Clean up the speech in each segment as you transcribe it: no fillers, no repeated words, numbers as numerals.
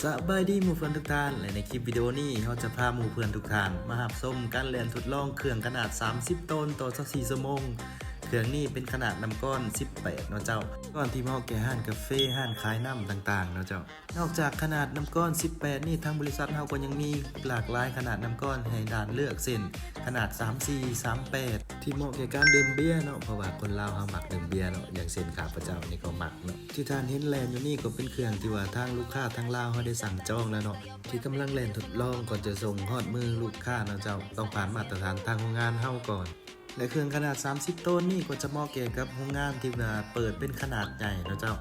สบายดีหมู่เพื่อนทุกท่านและในคลิปวิดีโอนี้เราจะพาหมู่เพื่อนทุกท่านมาหับส้มการเรียนทดลองเครื่องขนาด30ต้นต่อ24ชั่วโมงเครื่องนี้เป็นขนาดน้ำก้อน18เนาะเจ้าก่อนที่มาแก่ห้านกาแฟห้านขายน้ำต่างๆเนาะเจ้านอกจากขนาดน้ำก้อน18นี่ทางบริษัทเราก็ยังมีหลากหลายขนาดน้ำก้อนให้ด่านเลือกเส้นขนาด34 38ที่เหมาะแก่การดื่มเบียร์เนาะเพราะว่าคนลาวเฮามักดื่มเบียร์เนาะอย่างเส้นข้าพเจ้านี่ก็มักเนาะที่ท่านเห็นแลนอยู่นี่ก็เป็นเครื่องที่ว่าทางลูกค้าทางลาวเขาได้สั่งจองแล้วเนาะที่กำลังแล่นทดลองก่อนจะส่งฮอดมือลูกค้าเนาะเจ้าต้องผ่านมาตรฐานทางโรงงานเฮาก่อนและเครื่องขนาด30ต้นนี่ก็จะเหมาะแก่กับโรงงานที่เปิดเป็นขนาดใหญ่เนาะเจ้า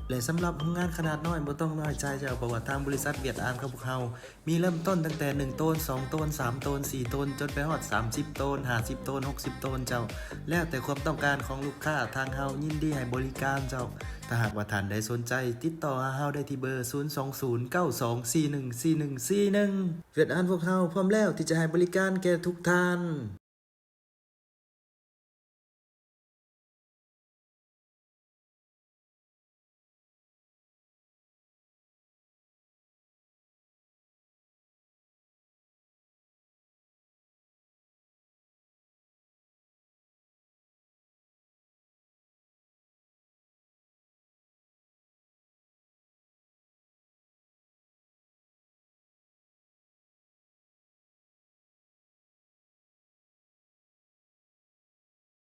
และสำหรับโรงงานขนาดน้อยบ่ต้องน้อยใจเจ้าเพราะว่าทางบริษัทเวียดอามกับพวกเฮามีเริ่มต้นตั้งแต่1ต้น2ต้น3ต้น4ต้นจนไปฮอด30ต้น50ต้น60ต้นเจ้าแล้วแต่ความต้องการของลูกค้าทางเฮายินดีให้บริการเจ้าถ้าหากว่าท่านใดสนใจติดต่อหาเฮาได้ที่เบอร์02092414141เวียดอามพวกเฮาพร้อมแล้วที่จะให้บริการแก่ทุกท่าน